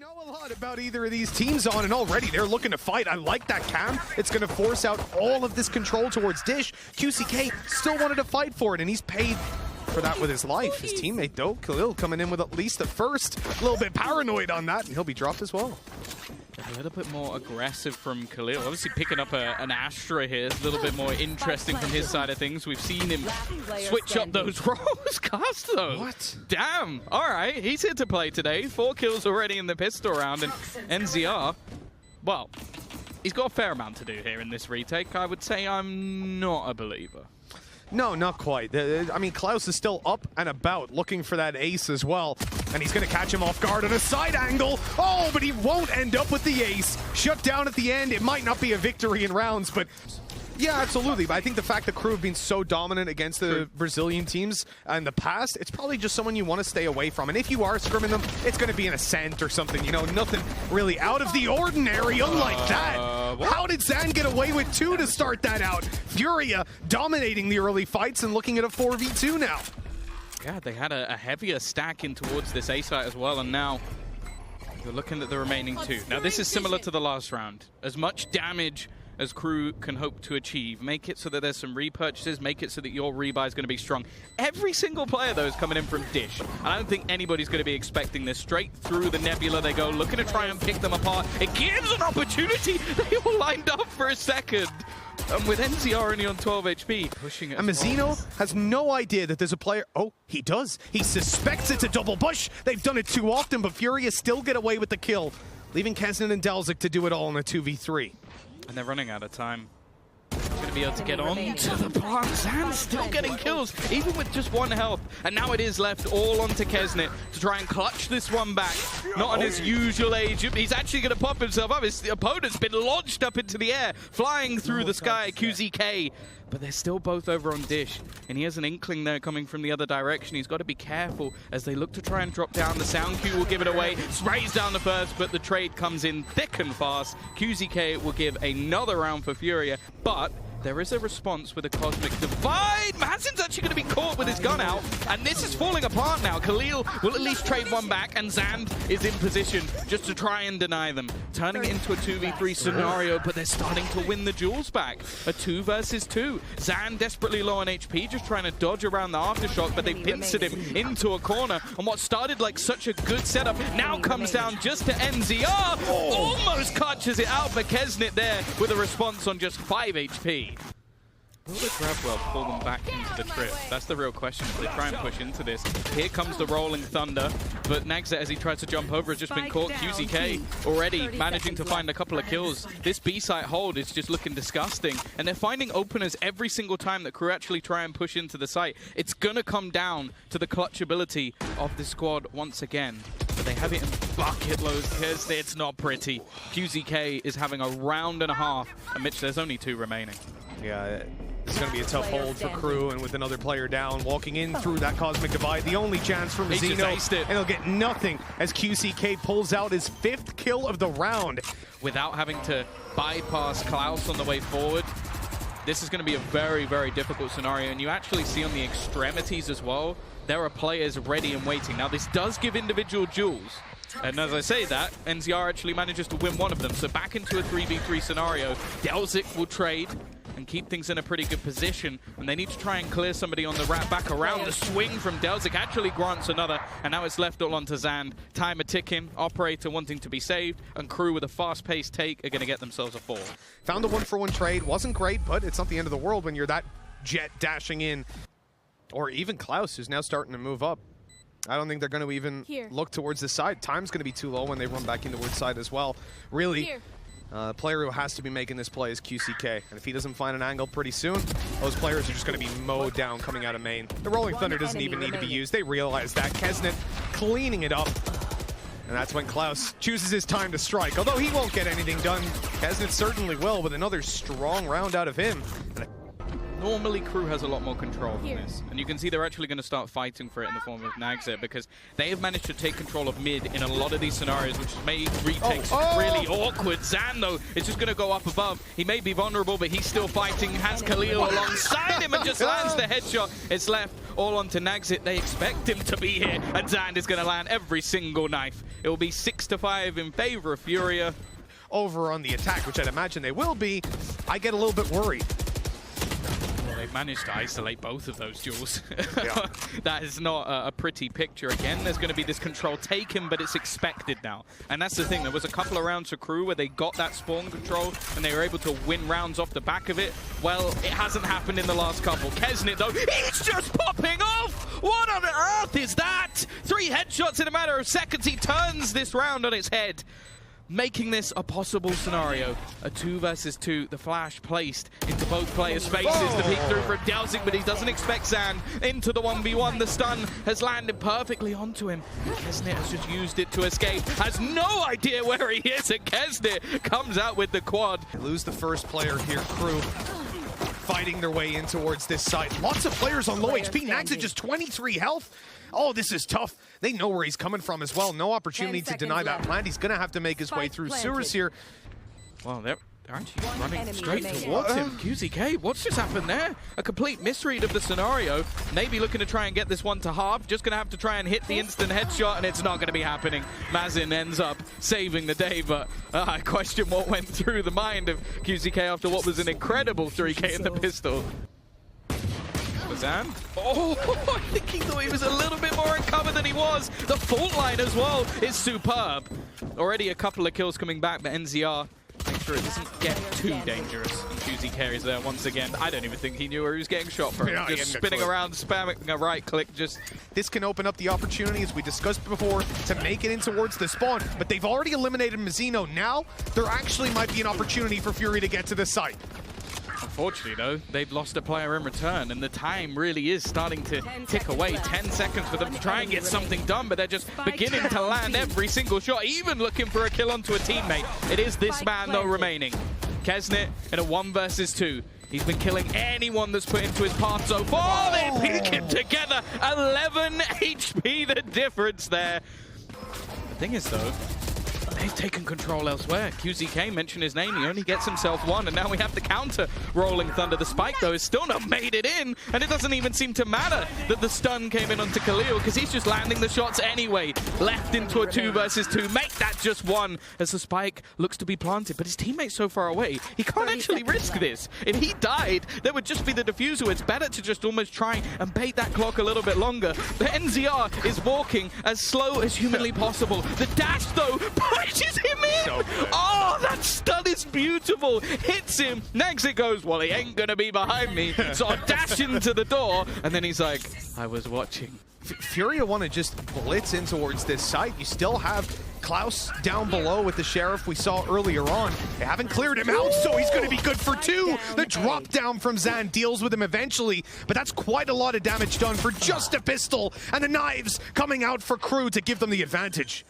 know a lot about either of these teams on, and already they're looking to fight. I like that cam. It's going to force out all of this control towards Dish. QCK still wanted to fight for it, and he's paid for that with his life. His teammate, though, Khalil, coming in with at least the first. A little bit paranoid on that, and he'll be dropped as well. A little bit more aggressive from Khalil. Obviously picking up an Astra here. A little bit more interesting from his side of things. We've seen him switch up those roles. Cast though. What? Damn. All right. He's here to play today. 4 kills already in the pistol round. And NZR, well, he's got a fair amount to do here in this retake. I would say I'm not a believer. No, not quite. I mean, Klaus is still up and about looking for that ace as well. And he's going to catch him off guard on a side angle. Oh, but he won't end up with the ace. Shut down at the end. It might not be a victory in rounds, but yeah, absolutely. But I think the fact that KRÜ have been so dominant against the Brazilian teams in the past, it's probably just someone you want to stay away from. And if you are scrimming them, it's going to be an Ascent or something. You know, nothing really out of the ordinary, unlike that. How did Zan get away with 2 to start that out? Furia dominating the early fights and looking at a 4v2 now. Yeah, they had a heavier stack in towards this A site as well, and now you're looking at the remaining 2. Now, this is similar to the last round. As much damage as KRÜ can hope to achieve. Make it so that there's some repurchases, make it so that your rebuy is going to be strong. Every single player, though, is coming in from Dish. I don't think anybody's going to be expecting this. Straight through the nebula they go, looking to try and pick them apart. It gives an opportunity. They all lined up for a second. And with NZR only on 12 HP, pushing it. And Mazzino has no idea that there's a player. Oh, he does. He suspects it's a double push. They've done it too often, but Furia still get away with the kill, leaving Kesnan and deltuc to do it all in a 2v3. And they're running out of time. Going to be able to get onto the plant. Zan still getting kills, even with just 1 health. And now it is left all onto Kesnet to try and clutch this one back. Not on his usual age. He's actually going to pop himself up. His opponent's been launched up into the air, flying through the sky, QZK. But they're still both over on Dish. And he has an inkling there coming from the other direction. He's got to be careful as they look to try and drop down. The sound cue will give it away. Sprays down the first, but the trade comes in thick and fast. QZK will give another round for Furia, but there is a response with a Cosmic Divide. Madsen's actually going to be caught with his gun out, and this is falling apart now. Khalil will at least trade one back, and Zand is in position just to try and deny them. Turning it into a 2v3 scenario, but they're starting to win the duels back. A 2 versus 2. Zand desperately low on HP, just trying to dodge around the aftershock, but they pincered him into a corner. And what started like such a good setup now comes down just to NZR. Almost catches it out for Kesnet there with a response on just 5 HP. Will the grab well pull them back into the trip? That's the real question as they try and push into this. Here comes the rolling thunder, but Nagza, as he tries to jump over, has just been caught. QZK already managing to find a couple of kills. This B-site hold is just looking disgusting, and they're finding openers every single time that KRÜ actually try and push into the site. It's gonna come down to the clutch ability of the squad once again. But they have it in bucket loads because it's not pretty. QZK is having a round and a half, and Mitch, there's only 2 remaining. Yeah, it's going to be a tough hold for KRÜ, and with another player down, walking in through that Cosmic Divide, the only chance for Mazzino, and he'll get nothing as QCK pulls out his 5th kill of the round. Without having to bypass Klaus on the way forward, this is going to be a very, very difficult scenario, and you actually see on the extremities as well, there are players ready and waiting. Now, this does give individual duels, and as I say that, NZR actually manages to win one of them, so back into a 3v3 scenario. deltuc will trade and keep things in a pretty good position, and they need to try and clear somebody on the wrap back around. The swing from deltuc actually grants another, and now it's left all onto Zand. Timer ticking, operator wanting to be saved, and KRÜ with a fast-paced take are going to get themselves a 4. Found a 1-for-1 trade, wasn't great, but it's not the end of the world when you're that jet dashing in. Or even Klaus, who's now starting to move up. I don't think they're going to even look towards the side. Time's going to be too low when they run back into towards side as well. Really, the player who has to be making this play is QCK. And if he doesn't find an angle pretty soon, those players are just going to be mowed down coming out of main. The Rolling Thunder doesn't even need to be used. They realize that. Kesnet cleaning it up. And that's when Klaus chooses his time to strike. Although he won't get anything done, Kesnet certainly will with another strong round out of him. Normally, KRÜ has a lot more control than this. And you can see they're actually going to start fighting for it in the form of Nagza, because they have managed to take control of mid in a lot of these scenarios, which has made retakes really awkward. Zan, though, is just going to go up above. He may be vulnerable, but he's still fighting. Has Khalil alongside him and just lands the headshot. It's left all onto nagsed. They expect him to be here, and Zand is going to land every single knife. It will be 6-5 in favor of Furia. Over on the attack, which I'd imagine they will be, I get a little bit worried. Well, they've managed to isolate both of those duels. Yeah. That is not a pretty picture. Again, there's going to be this control taken, but it's expected now. And that's the thing. There was a couple of rounds for KRÜ where they got that spawn control, and they were able to win rounds off the back of it. Well, it hasn't happened in the last couple. kyedae, though, he's just popping off! What on earth is that? 3 headshots in a matter of seconds. He turns this round on its head, making this a possible scenario. A 2 versus 2, the flash placed into both players' faces. The peek through for dowsing, but he doesn't expect Zand into the 1v1. The stun has landed perfectly onto him. kyedae has just used it to escape, has no idea where he is, and kyedae comes out with the quad. They lose the first player here, KRÜ fighting their way in towards this side. Lots of players on low HP. nagsed just 23 health. Oh, this is tough. They know where he's coming from as well. No opportunity to deny that plant. He's going to have to make his way through sewers here. Well, they're actually running straight towards him. QZK, what's just happened there? A complete misread of the scenario. Maybe looking to try and get this one to half. Just going to have to try and hit the instant headshot, and it's not going to be happening. Mazin ends up saving the day, but I question what went through the mind of QZK after what was an incredible 3K in the pistol. Zand. Oh, I think he thought he was a little bit more in cover than he was. The fault line as well is superb. Already a couple of kills coming back, but NZR make sure it doesn't get too dangerous. And QZK is there once again. I don't even think he knew where he was getting shot from. Yeah, just spinning around, spamming a right click. This can open up the opportunity, as we discussed before, to make it in towards the spawn. But they've already eliminated Mazzino. Now, there actually might be an opportunity for Fury to get to the site. Unfortunately, though, they've lost a player in return, and the time really is starting to tick away. 10 seconds for them to try and get something done, but they're just beginning to land every single shot, even looking for a kill onto a teammate. It is this man, though, remaining. kyedae in a 1 versus 2. He's been killing anyone that's put into his path so far. They peek him together. 11 HP, the difference there. The thing is, though, they've taken control elsewhere. QZK mentioned his name, he only gets himself 1, and now we have to counter Rolling Thunder. The spike, though, is still not made it in, and it doesn't even seem to matter that the stun came in onto Khalil, because he's just landing the shots anyway. Left into a 2 versus 2. Make that just 1 as the spike looks to be planted, but his teammate's so far away, he can't actually risk this. If he died, there would just be the diffuser. It's better to just almost try and bait that clock a little bit longer. The NZR is walking as slow as humanly possible. The dash, though, pushes him in! So oh, that stun is beautiful! Hits him, nagsed goes, well, he ain't gonna be behind me. So I dash into the door, and then he's like, I was watching. Furia want to just blitz in towards this site. You still have Klaus down below with the Sheriff we saw earlier on. They haven't cleared him out, so he's going to be good for 2. The drop down from Zand deals with him eventually, but that's quite a lot of damage done for just a pistol, and the knives coming out for KRÜ to give them the advantage.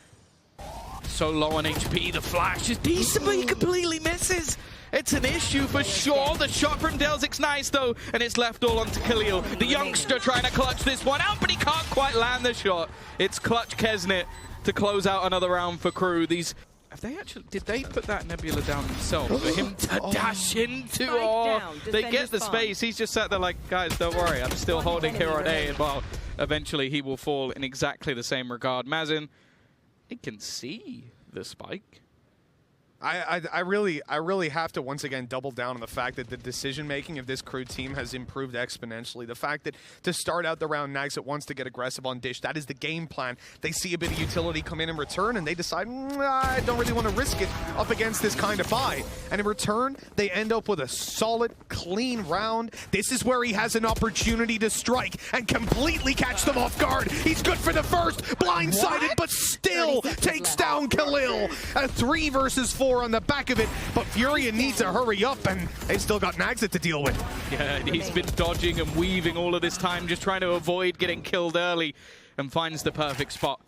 So low on HP, the flash is decent, but he completely misses. It's an issue for sure. The shot from dapr nice, though, and it's left all onto Khalil. The youngster trying to clutch this one out, but he can't quite land the shot. It's clutch kyedae to close out another round for KRÜ. These, have they actually, did they put that Nebula down themselves for him to dash into? Oh, they get the space. He's just sat there like, guys, don't worry, I'm still holding here on A, and well, eventually he will fall in exactly the same regard. Mazin, he can see the spike. I really have to once again double down on the fact that the decision-making of this KRÜ team has improved exponentially. The fact that to start out the round, nagsed wants to get aggressive on Dish. That is the game plan. They see a bit of utility come in return, and they decide, I don't really want to risk it up against this kind of buy. And in return, they end up with a solid, clean round. This is where he has an opportunity to strike and completely catch them off guard. He's good for the first, blindsided, but still takes down Khalil. A 3 versus 4 on the back of it, but Furia needs to hurry up, and they've still got nagsed to deal with. Yeah, he's been dodging and weaving all of this time, just trying to avoid getting killed early, and finds the perfect spot.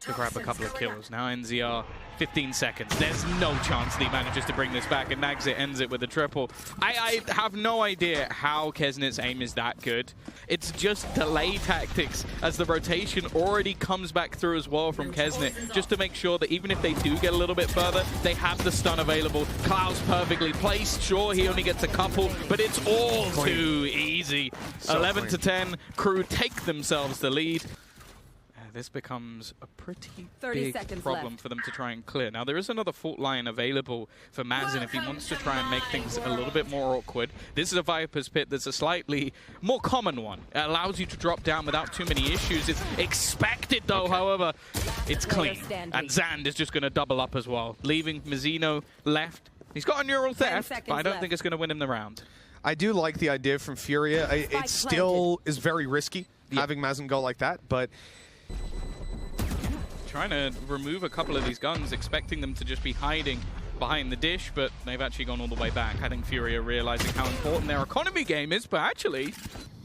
to grab a couple of kills. Now NZR, 15 seconds. There's no chance that he manages to bring this back, and nags it, ends it with a triple. I have no idea how Kesnet's aim is that good. It's just delay tactics as the rotation already comes back through as well from Kesnet, just to make sure that even if they do get a little bit further, they have the stun available. Klaus perfectly placed. Sure, he only gets a couple, but it's all too easy. So 11 to 10, KRÜ take themselves the lead. This becomes a pretty big problem for them to try and clear. Now, there is another fault line available for maZen if he wants to try and make things a little bit more awkward. This is a Viper's Pit that's a slightly more common one. It allows you to drop down without too many issues. It's expected, though, however, it's clean. And Zand is just going to double up as well, leaving Mizzino left. He's got a neural theft, but I don't think it's going to win him the round. I do like the idea from Furia. It still is very risky having maZen go like that, but trying to remove a couple of these guns, expecting them to just be hiding behind the dish, but they've actually gone all the way back. I think Furia realizing how important their economy game is, but actually...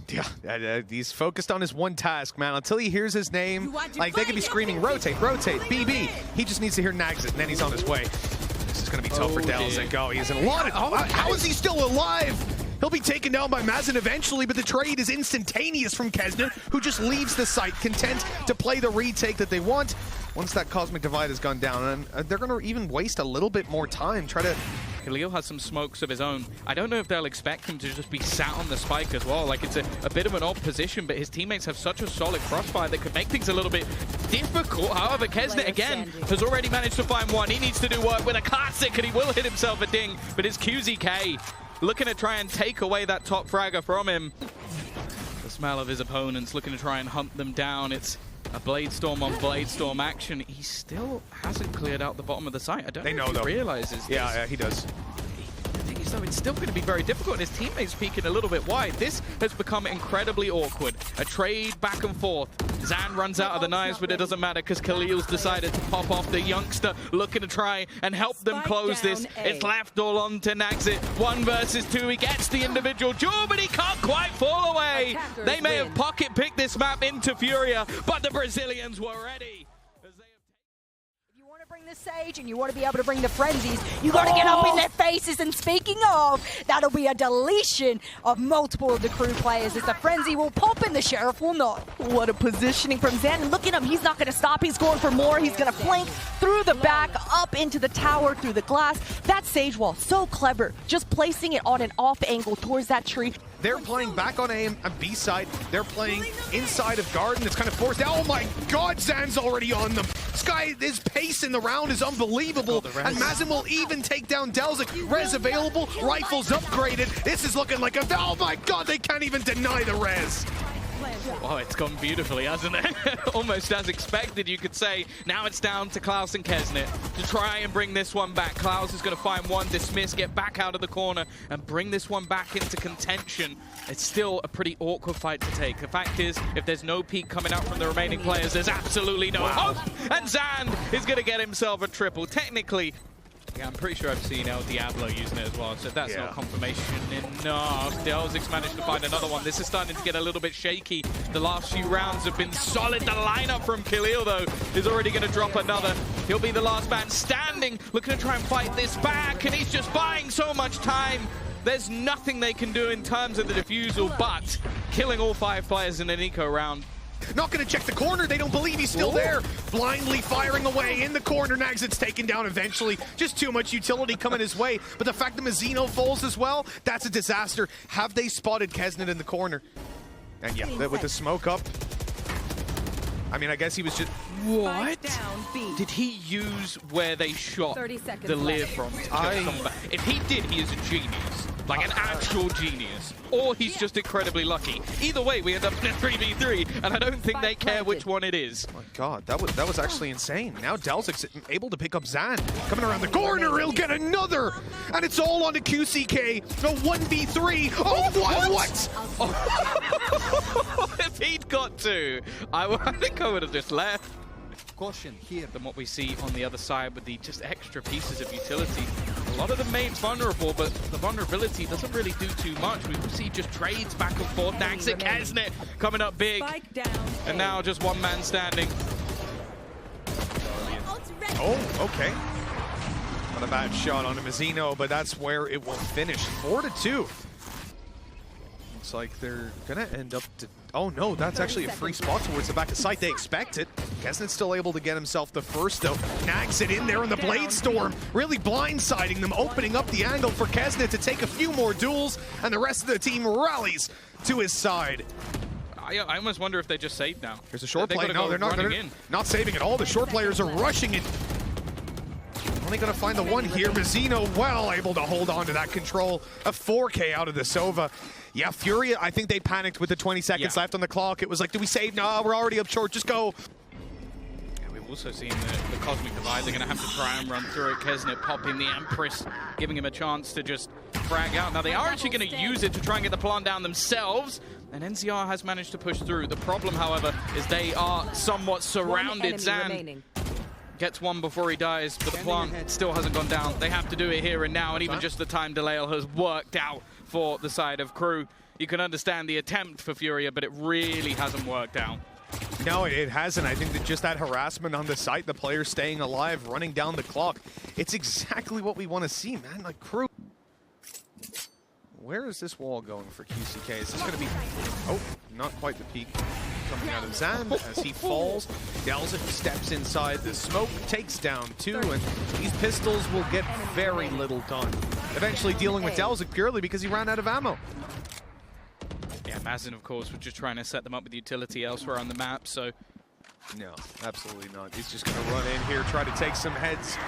Yeah, he's focused on his one task, man. Until he hears his name, like, they could be screaming, rotate, rotate, BB. He just needs to hear nags it, and then he's on his way. This is going to be tough for TenZ. He's in a lot of... How is he still alive? He'll be taken down by maZen eventually, but the trade is instantaneous from Kesnet, who just leaves the site, content to play the retake that they want. Once that Cosmic Divide has gone down, and they're going to even waste a little bit more time, try to... Khalil has some smokes of his own. I don't know if they'll expect him to just be sat on the spike as well. Like, it's a bit of an odd position, but his teammates have such a solid crossfire that could make things a little bit difficult. However, Kesnet, again, has already managed to find one. He needs to do work with a classic, and he will hit himself a ding, but it's QZK looking to try and take away that top fragger from him. The smell of his opponents, looking to try and hunt them down. It's a Bladestorm on Bladestorm action. He still hasn't cleared out the bottom of the site. I don't know if he realizes. Yeah, he does. The thing is, though, it's still going to be very difficult, and his teammates peeking a little bit wide. This has become incredibly awkward. A trade back and forth. Zan runs out of the knives, but it doesn't matter because Khalil's decided to pop off the youngster, looking to try and help them close this. It's left all on to Naxit. 1 versus 2. He gets the individual duel, but he can't quite fall away. They may have pocket-picked this map into Furia, but the Brazilians were ready. Bring the Sage and you want to be able to bring the frenzies, you got to get up in their faces. And speaking of, that'll be a deletion of multiple of the KRÜ players as the frenzy will pop and the sheriff will not. What a positioning from Zan, and look at him, he's not going to stop, he's going for more. He's going to flank through the back, up into the tower, through the glass. That Sage wall, so clever, just placing it on an off angle towards that tree. They're playing back on A and B side. They're playing inside of Garden. It's kind of forced out. Oh my God, Zan's already on them. This guy, his pace in the round is unbelievable. And maZen will even take down deltuc. Res available, rifles upgraded. This is looking like a... Oh my God, they can't even deny the res. Oh, it's gone beautifully, hasn't it? Almost as expected, you could say. Now it's down to Klaus and Kesnet to try and bring this one back. Klaus is going to find one, dismiss, get back out of the corner, and bring this one back into contention. It's still a pretty awkward fight to take. The fact is, if there's no peek coming out from the remaining players, there's absolutely no hope. And Zand is going to get himself a triple. Technically, yeah, I'm pretty sure I've seen El Diablo using it as well, so that's not confirmation enough. deltuc's managed to find another one. This is starting to get a little bit shaky. The last few rounds have been solid. The lineup from Khalil, though, is already going to drop another. He'll be the last man standing, looking to try and fight this back, and he's just buying so much time. There's nothing they can do in terms of the defusal, but killing all 5 players in an eco round. Not going to check the corner. They don't believe he's still there. Blindly firing away in the corner. Naxit's taken down eventually. Just too much utility coming his way. But the fact that Mizzino falls as well, that's a disaster. Have they spotted Kesnet in the corner? And yeah, with the smoke up. I mean, I guess he was just... What? Did he use where they shot the Lear from? If he did, he is a genius. Like an actual genius. Or he's just incredibly lucky. Either way, we end up in a 3v3, and I don't think they care which one it is. Oh my God, that was actually insane. Now deltuc's able to pick up Zan. Coming around the corner, he'll get another! And it's all on to QCK. A 1v3. Oh, what? Oh. If he'd got 2, I think I would have just left. Caution here. Than what we see on the other side with the just extra pieces of utility. A lot of the mates vulnerable, but the vulnerability doesn't really do too much. We see just trades back and forth. Naxit, Kesnet coming up big. And now just one man standing. Okay. Not a bad shot on Mizzino, but that's where it will finish. 4-2. Looks like they're gonna end up to... Oh no, that's actually a free spot towards the back of site. They expect it. Kesnet's still able to get himself the first though. Nags it in there in the Blade Storm, really blindsiding them, opening up the angle for Kesnet to take a few more duels, and the rest of the team rallies to his side. I almost wonder if they just saved now. There's a short play. No, they're not saving at all. The short players are rushing in. Only going to find the one here. Mizzino well able to hold on to that control. A 4K out of the Sova. Yeah, Furia, I think they panicked with the 20 seconds left on the clock. It was like, do we save? No, we're already up short. Just go. Yeah, we've also seen the Cosmic Divide. They're going to have to try and run through it. Kesnet popping the Empress, giving him a chance to just frag out. Now, they are actually going to use it to try and get the plant down themselves. And NCR has managed to push through. The problem, however, is they are somewhat surrounded. Zan gets one before he dies, but the plant still hasn't gone down. They have to do it here and now, and even just the time delay has worked out for the side of KRÜ. You can understand the attempt for Furia, but it really hasn't worked out. No, it hasn't. I think that just that harassment on the site, the players staying alive, running down the clock, it's exactly what we want to see, man. Like KRÜ. Where is this wall going for QCK? Is this going to be... Oh, not quite the peak coming out of Zan as he falls. Delzik steps inside the smoke, takes down 2, and these pistols will get very little done. Eventually dealing with Delzik purely because he ran out of ammo. Yeah, Mazin, of course, was just trying to set them up with utility elsewhere on the map, so... No, absolutely not. He's just going to run in here, try to take some heads,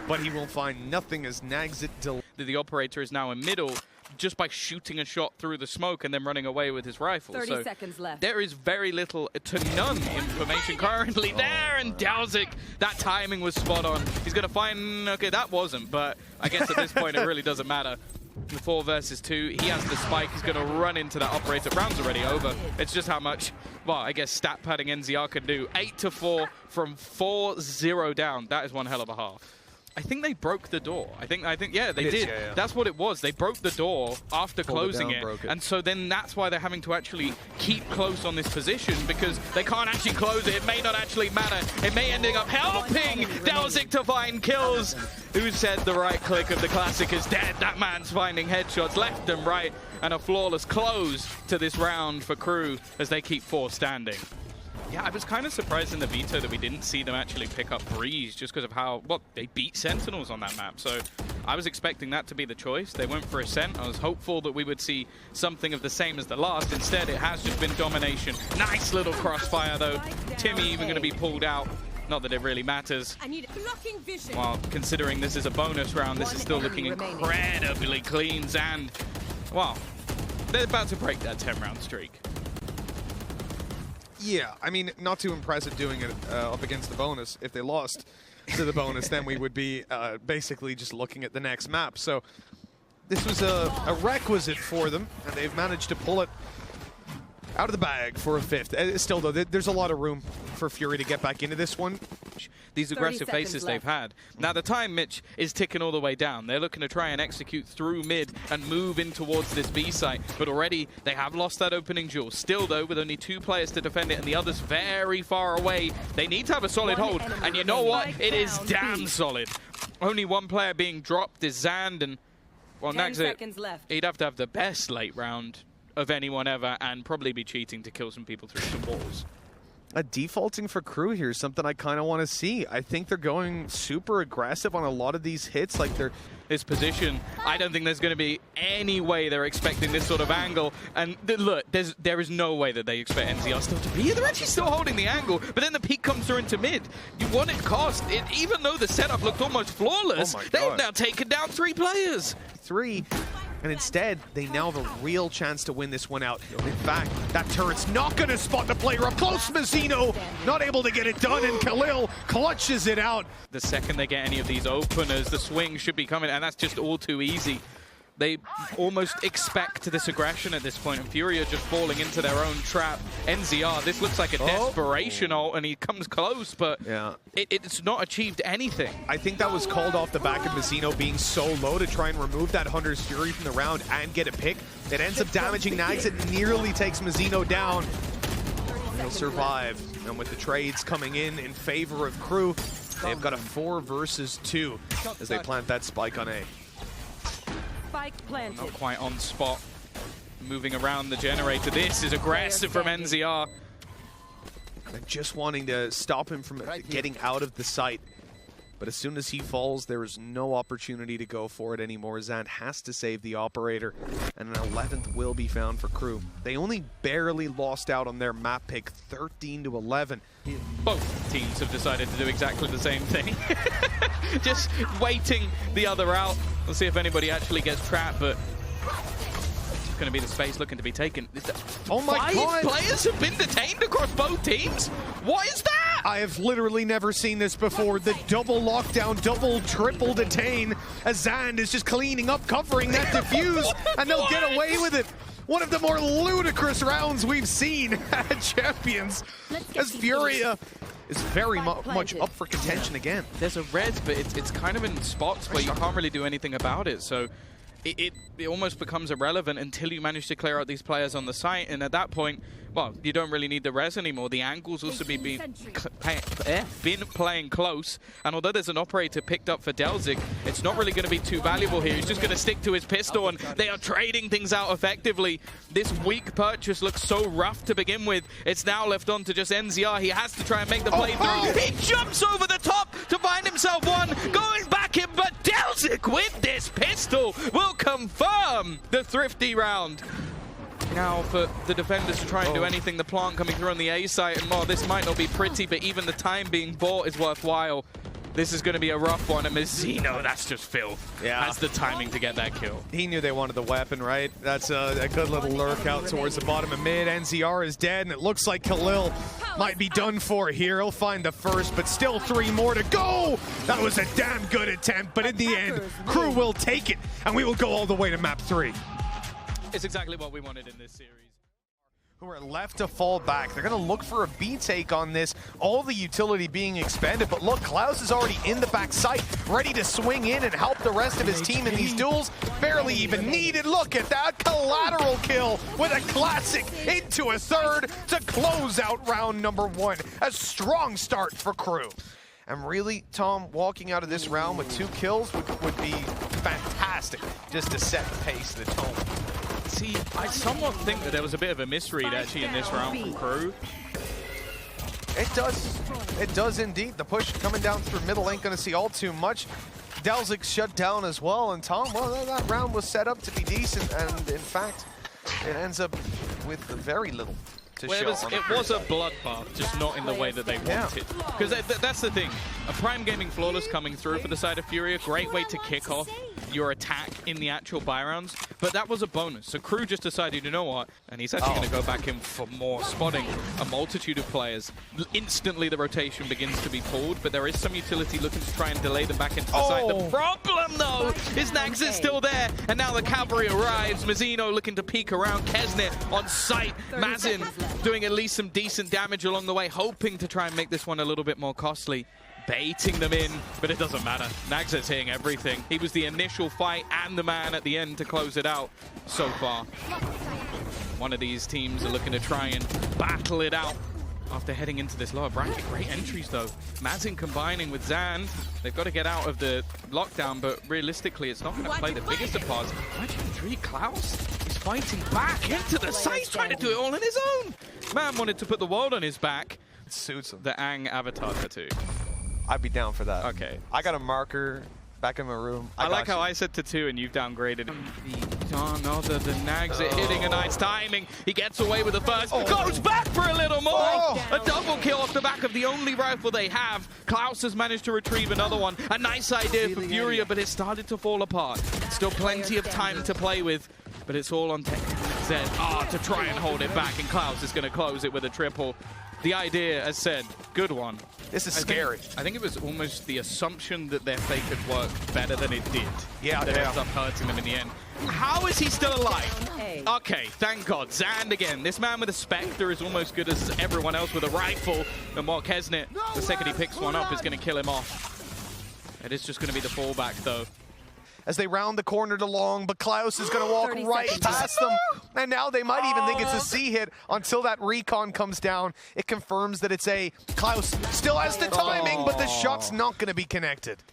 but he will find nothing as Nags it. The operator is now in middle, just by shooting a shot through the smoke and then running away with his rifle. 30 seconds left. There is very little to none information currently there, and Delzik, that timing was spot on. He's going to find... Okay, that wasn't, but I guess at this point it really doesn't matter. 4 versus 2, he has the spike, he's going to run into that operator. Round's already over. It's just how much, well, I guess stat padding NZR can do. 8-4 from 4-0 down. That is one hell of a half. I think they broke the door. I think, yeah, they did. Yeah. That's what it was. They broke the door after closing it. And so then that's why they're having to actually keep close on this position, because they can't actually close it. It may not actually matter. It may ending up helping Delzik to find kills. Who said the right click of the classic is dead? That man's finding headshots left and right, and a flawless close to this round for KRÜ as they keep 4 standing. Yeah, I was kind of surprised in the veto that we didn't see them actually pick up Breeze just because of how, well, they beat Sentinels on that map. So I was expecting that to be the choice. They went for Ascent. I was hopeful that we would see something of the same as the last. Instead, it has just been domination. Nice little crossfire, though. Timmy even going to be pulled out. Not that it really matters. While considering this is a bonus round, this is still looking incredibly clean. And, well, they're about to break that 10-round streak. Yeah, I mean, not too impressive doing it up against the bonus. If they lost to the bonus, then we would be basically just looking at the next map. So this was a requisite for them, and they've managed to pull it out of the bag for a 5th. Still, though, there's a lot of room for Fury to get back into this one. These aggressive faces they've had. Now, the time, Mitch, is ticking all the way down. They're looking to try and execute through mid and move in towards this B site. But already, they have lost that opening duel. Still, though, with only 2 players to defend it and the others very far away, they need to have a solid hold. And you know what? It is damn solid. Only 1 player being dropped is Zand. And, well, Nags, he'd have to have the best late round of anyone ever and probably be cheating to kill some people through some walls. Defaulting for KRÜ here is something I kind of want to see. I think they're going super aggressive on a lot of these hits. Like this position, I don't think there's going to be any way they're expecting this sort of angle. And look, there is no way that they expect NZR still to be here. They're actually still holding the angle, but then the peak comes through into mid. You want it cost. Even though the setup looked almost flawless, they've now taken down 3 players. 3. And instead, they now have a real chance to win this one out. In fact, that turret's not going to spot the player up close. Mizzino not able to get it done, and Khalil clutches it out. The second they get any of these openers, the swing should be coming, and that's just all too easy. They almost expect this aggression at this point, and Furia just falling into their own trap. NZR, this looks like a desperation ult, and he comes close, but it's not achieved anything. I think that was called off the back of Mizzino being so low to try and remove that Hunter's Fury from the round and get a pick. It ends up damaging Nags. It nearly takes Mizzino down. He'll survive, and with the trades coming in favor of KRÜ, They've got a 4 versus 2 as they plant that spike on A. Spike planted. Not quite on spot. Moving around the generator. This is aggressive from NZR. They're just wanting to stop him from getting out of the site. But as soon as he falls, there is no opportunity to go for it anymore. Zand has to save the operator, and an 11th will be found for KRÜ. They only barely lost out on their map pick, 13-11. Both teams have decided to do exactly the same thing. Just waiting the other out. We'll see if anybody actually gets trapped, but it's going to be the space looking to be taken. Oh my God! 5 players have been detained across both teams? What is that? I have literally never seen this before. The double lockdown, double, triple detain, as Zand is just cleaning up, covering that diffuse, and they'll get away with it. One of the more ludicrous rounds we've seen at Champions, as Furia is very much up for contention again. There's a res, but it's kind of in spots where you can't really do anything about it, so it almost becomes irrelevant until you manage to clear out these players on the site, and at that point, well, you don't really need the res anymore. The angles also been playing close, and although there's an operator picked up for TenZ, it's not really going to be too valuable here. He's just going to stick to his pistol, and they are trading things out effectively. This weak purchase looks so rough to begin with. It's now left on to just NZR. He has to try and make the play through. He jumps over the top to find himself one, going back in, but TenZ with this pistol will confirm the thrifty round. Now for the defenders to try and do anything, the plant coming through on the A site, and well, this might not be pretty, but even the time being bought is worthwhile. This is going to be a rough one, and Mazzino, that's just filth. Yeah. Has the timing to get that kill. He knew they wanted the weapon, right? That's a good little lurk out towards the bottom of mid. NZR is dead, and it looks like Khalil might be done for here. He'll find the first, but still 3 more to go. That was a damn good attempt, but in the end, KRÜ will take it, and we will go all the way to map 3. It's exactly what we wanted in this series. Who are left to fall back. They're going to look for a B take on this. All the utility being expended, but look, Klaus is already in the back site, ready to swing in and help the rest of his team in these duels. Barely even needed. Look at that collateral kill with a classic into a third to close out round number 1. A strong start for KRÜ. And really, Tom, walking out of this round with 2 kills would be fantastic just to set the pace, the tone. See, I somewhat think that there was a bit of a misread actually in this round from KRÜ. It does indeed. The push coming down through middle ain't going to see all too much. TenZ shut down as well, and Tom, well, that round was set up to be decent, and in fact, it ends up with very little to show. It was a bloodbath, just not in the way that they wanted. Because that's the thing. A Prime Gaming Flawless coming through for the side of Furia, great way to kick off your attack in the actual buy rounds, but that was a bonus. So KRÜ just decided, you know what, and he's actually going to go back in for more, spotting a multitude of players. Instantly the rotation begins to be pulled, but there is some utility looking to try and delay them back into the site. The problem though is Nags is still there, and now the cavalry arrives. Mazzino looking to peek around, Kesnet on site, Mazin doing at least some decent damage along the way, hoping to try and make this one a little bit more costly. Baiting them in, but it doesn't matter. Nags is hitting everything. He was the initial fight and the man at the end to close it out so far. One of these teams are looking to try and battle it out after heading into this lower bracket. Great entries though. Mazin combining with Zand. They've got to get out of the lockdown, but realistically it's not going to play the biggest of parts. 5-3, Klaus is fighting back into the site, trying to do it all on his own. Man wanted to put the world on his back. It suits him. The Ang avatar tattoo. I'd be down for that. Okay. I got a marker back in my room. I like how I said tattoo and you've downgraded. Oh no, the Nags are hitting a nice timing. He gets away with the first, goes back for a little more. A double kill off the back of the only rifle they have. Klaus has managed to retrieve another one. A nice idea for Furia, but it started to fall apart. Still plenty of time to play with, but it's all on TenZ to try and hold it back, and Klaus is going to close it with a triple. The idea, as said, good one. This is scary. I think it was almost the assumption that their fake had worked better than it did. Yeah, that ends up hurting them in the end. How is he still alive? Okay, thank God. Zand again. This man with a Spectre is almost good as everyone else with a rifle. And while Kesnet, the second he picks one up, is going to kill him off. It is just going to be the fallback, though. As they round the corner to long, but Klaus is going to walk right past them. And now they might even think it's a C hit until that recon comes down. It confirms that it's a Klaus. Still has the timing, but the shot's not going to be connected.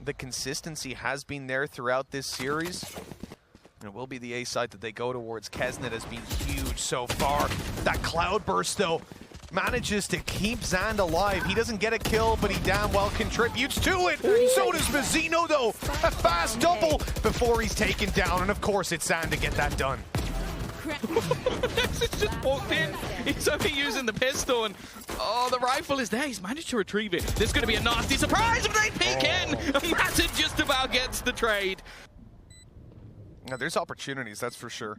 The consistency has been there throughout this series. It will be the A side that they go towards. kyedae has been huge so far. That cloud burst, though, manages to keep Zand alive. He doesn't get a kill, but he damn well contributes to it. So does Mazino, though. A fast double before he's taken down. And of course, it's Zand to get that done. He's just walked in. He's only using the pistol, and the rifle is there. He's managed to retrieve it. This is going to be a nasty surprise if they peek in. Massive just about gets the trade. Now, there's opportunities, that's for sure.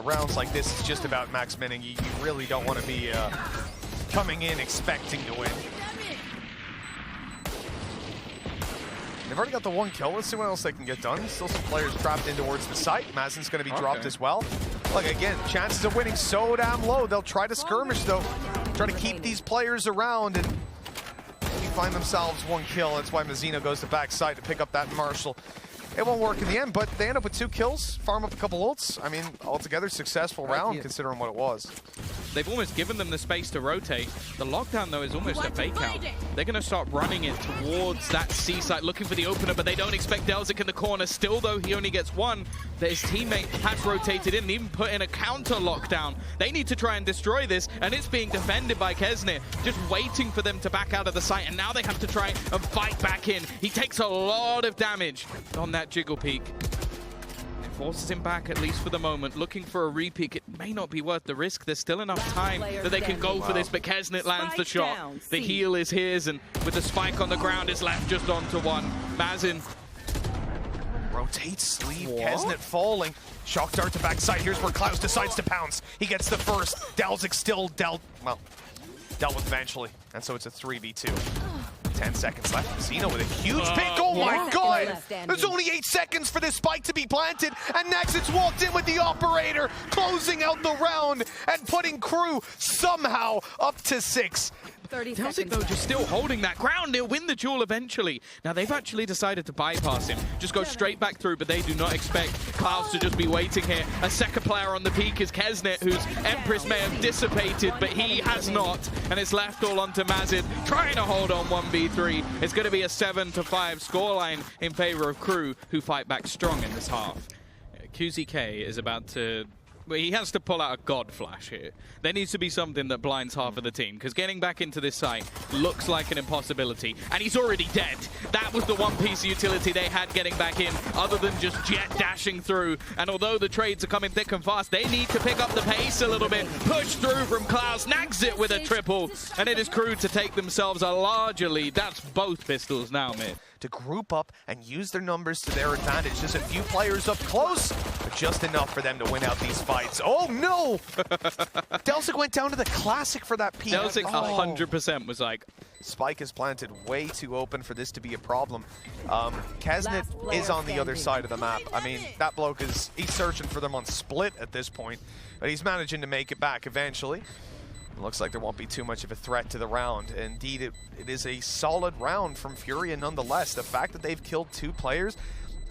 Rounds like this is just about max minning. You really don't want to be coming in expecting to win. They've already got the one kill. Let's see what else they can get done. Still some players trapped in towards the site. Mazin's going to be dropped as well. Look, again, chances of winning so damn low. They'll try to skirmish, though. Try to keep these players around and maybe find themselves one kill. That's why Mazino goes to backside to pick up that Marshall. It won't work in the end, but they end up with 2 kills, farm up a couple ults. I mean, altogether, successful round considering what it was. They've almost given them the space to rotate. The lockdown, though, is almost a fake out. They're going to start running it towards that C site, looking for the opener, but they don't expect delzic in the corner. Still, though, he only gets one. His teammate has rotated in and even put in a counter lockdown. They need to try and destroy this, and it's being defended by kyedae, just waiting for them to back out of the site, and now they have to try and fight back in. He takes a lot of damage on that jiggle peek. It forces him back, at least for the moment, looking for a repeak. It may not be worth the risk. There's still enough time that they can go for this, but kyedae lands the shot. The heal is his, and with the spike on the ground, is left just onto one. Mazin rotates sleeve, kyedae falling. Shock dart to backside. Here's where Klaus decides to pounce. He gets the first. delzic still dealt with eventually. And so it's a 3v2. 10 seconds left. Zeno with a huge pick. Oh my god! There's only 8 seconds for this spike to be planted, and Nexus walked in with the operator, closing out the round and putting KRÜ somehow up to 6. delzic, though, just still holding that ground. They'll win the duel eventually. Now, they've actually decided to bypass him. Just go straight back through, but they do not expect Klaus to just be waiting here. A second player on the peak is kyedae, whose Empress may have dissipated, but he has not. And it's left all onto Mazin, trying to hold on 1v3. It's going to be a 7-5 scoreline in favor of KRÜ, who fight back strong in this half. QZK is about to... Well, he has to pull out a god flash here. There needs to be something that blinds half of the team, because getting back into this site looks like an impossibility. And he's already dead. That was the one piece of utility they had getting back in, other than just jet dashing through. And although the trades are coming thick and fast, they need to pick up the pace a little bit. Push through from Klaus, nags it with a triple. And it is KRÜ to take themselves a larger lead. That's both pistols now, mate. To group up and use their numbers to their advantage. There's a few players up close, but just enough for them to win out these fights. Oh no! delzic went down to the classic for that peek. delzic 100% was like... Spike is planted way too open for this to be a problem. kyedae is on the other side of the map. I mean, that bloke he's searching for them on split at this point, but he's managing to make it back eventually. Looks like there won't be too much of a threat to the round. Indeed, it is a solid round from Furia nonetheless. The fact that they've killed 2 players,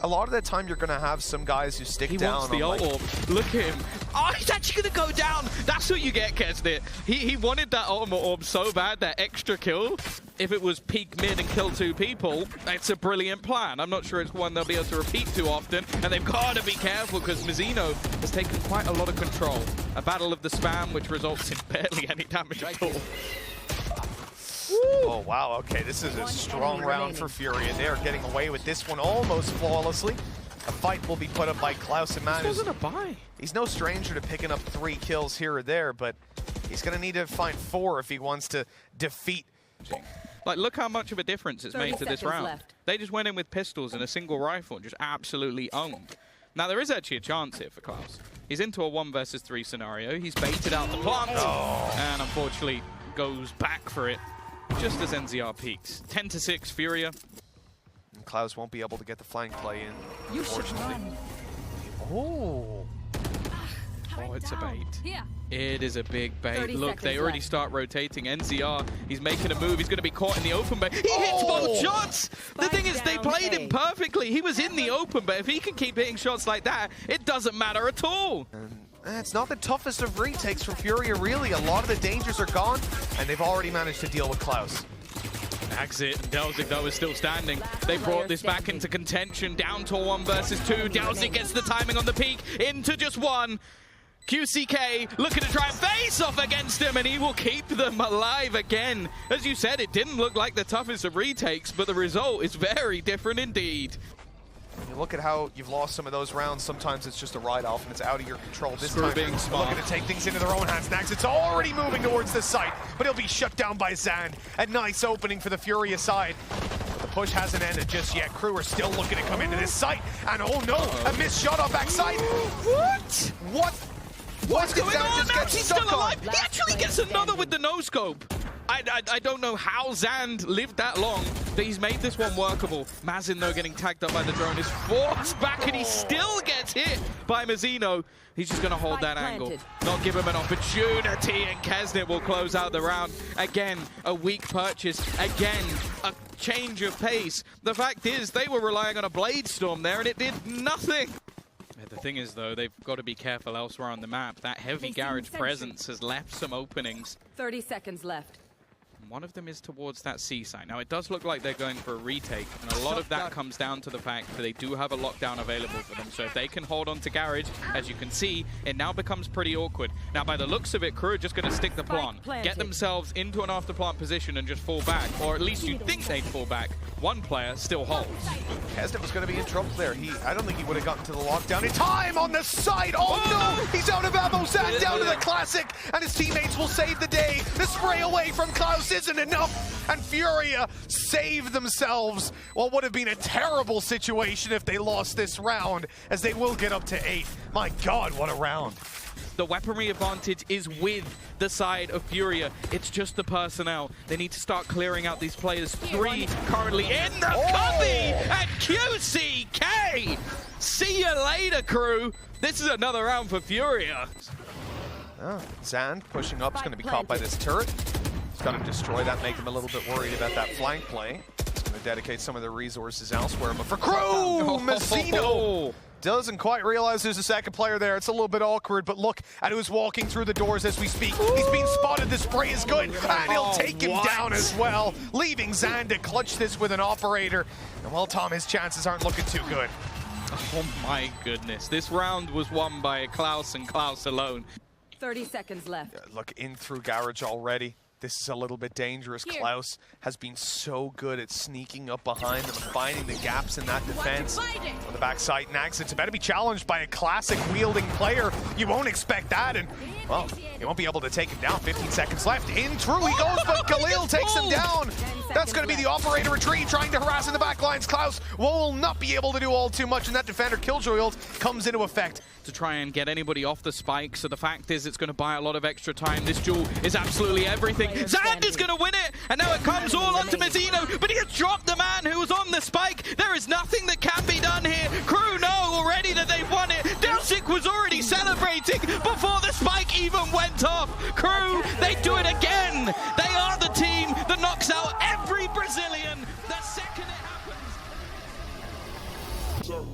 a lot of the time you're going to have some guys who stick down. He wants the ult orb. Look at him. Oh, he's actually going to go down. That's what you get, kyedae. He wanted that ultimate orb so bad, that extra kill. If it was peek mid and kill 2 people, it's a brilliant plan. I'm not sure it's one they'll be able to repeat too often, and they've got to be careful because Mazino has taken quite a lot of control. A battle of the spam, which results in barely any damage at all. Oh, wow. Okay, this is a strong round for Furia. They are getting away with this one almost flawlessly. A fight will be put up by Klaus and Man. This wasn't a buy. He's no stranger to picking up 3 kills here or there, but he's going to need to find 4 if he wants to defeat. Like, look how much of a difference it's made to this round. They just went in with pistols and a single rifle and just absolutely owned. Now, there is actually a chance here for Klaus. He's into a 1 versus 3 scenario. He's baited out the plant and unfortunately goes back for it just as NZR peaks. 10-6 Furia. And Klaus won't be able to get the flank play in, unfortunately. Oh, it's a bait. It is a big bait. Look, they already start rotating. NZR, he's making a move. He's going to be caught in the open, but he hits both shots. The thing is, they played him perfectly. He was in the open, but if he can keep hitting shots like that, it doesn't matter at all. And It's not the toughest of retakes from Furia, really. A lot of the dangers are gone, and they've already managed to deal with Klaus. Exit, and delzik though is still standing. They brought this back into contention, down to 1 versus 2. delzik gets the timing on the peak, into just 1. QCK looking to try and face off against him, and he will keep them alive again. As you said, it didn't look like the toughest of retakes, but the result is very different indeed. You look at how you've lost some of those rounds. Sometimes it's just a ride-off and it's out of your control. This time, being smart. looking to take things into their own hands. Nags, it's already moving towards the site, but he'll be shut down by Zand. A nice opening for the Furia side. But the push hasn't ended just yet. KRÜ are still looking to come into this site. And oh no, a missed shot off backside. What? What did Going Zand on? just Now get he's stuck still on? alive. He actually gets another with the no-scope. I don't know how Zand lived that long, but he's made this one workable. Mazin, though, getting tagged up by the drone, is forced back, and he still gets hit by Mazzino. He's just going to hold that angle, not give him an opportunity, and kyedae will close out the round. Again, a weak purchase. Again, a change of pace. The fact is, they were relying on a Blade Storm there, and it did nothing. The thing is, though, they've got to be careful elsewhere on the map. That heavy garage presence has left some openings. 30 seconds left. One of them is towards that C site. Now, it does look like they're going for a retake, and a lot of that comes down to the fact that they do have a lockdown available for them. So if they can hold on to garage, as you can see, it now becomes pretty awkward. Now, by the looks of it, KRÜ are just going to stick the plant, get themselves into an after-plant position and just fall back, or at least you'd think they'd fall back. One player still holds. kyedae was going to be in trouble there. I don't think he would have gotten to the lockdown in time on the side. Oh no, he's out of ammo. Zand down to the classic, and his teammates will save the day. The spray away from Klaus isn't enough, and Furia save themselves what would have been a terrible situation if they lost this round, as they will get up to 8. My God, what a round. The weaponry advantage is with the side of Furia. It's just the personnel. They need to start clearing out these players. 3 currently in the cubby, and QCK! See you later, KRÜ. This is another round for Furia. Zand pushing up is going to be caught by this turret. He's got to destroy that, make him a little bit worried about that flank play. He's going to dedicate some of their resources elsewhere, but for KRÜ, Mazzino doesn't quite realize there's a second player there. It's a little bit awkward, but look at who's walking through the doors as we speak. He's being spotted. The spray is good, and he'll take him down as well, leaving Zand to clutch this with an operator. And well, Tom, his chances aren't looking too good. Oh my goodness. This round was won by Klaus and Klaus alone. 30 seconds left. Look, in through garage already. This is a little bit dangerous. Klaus has been so good at sneaking up behind them and finding the gaps in that defense. On the backside, Nags, it's about to be challenged by a classic wielding player. You won't expect that, and, well, he won't be able to take him down. 15 seconds left. In through he goes, but Khalil takes him down. That's going to be the operator retreat, trying to harass in the back lines. Klaus will not be able to do all too much, and that defender killjoy ult comes into effect. To try and get anybody off the spike, so the fact is it's going to buy a lot of extra time. This duel is absolutely everything. Zand is going to win it, and now it comes all onto Mazzino, but he has dropped the man who was on the spike. There is nothing that can be done here. KRÜ know already that they've won it. delzik was already celebrating before the spike even went off. KRÜ, they do it again. They are the team that knocks out every Brazilian the second it happens. So,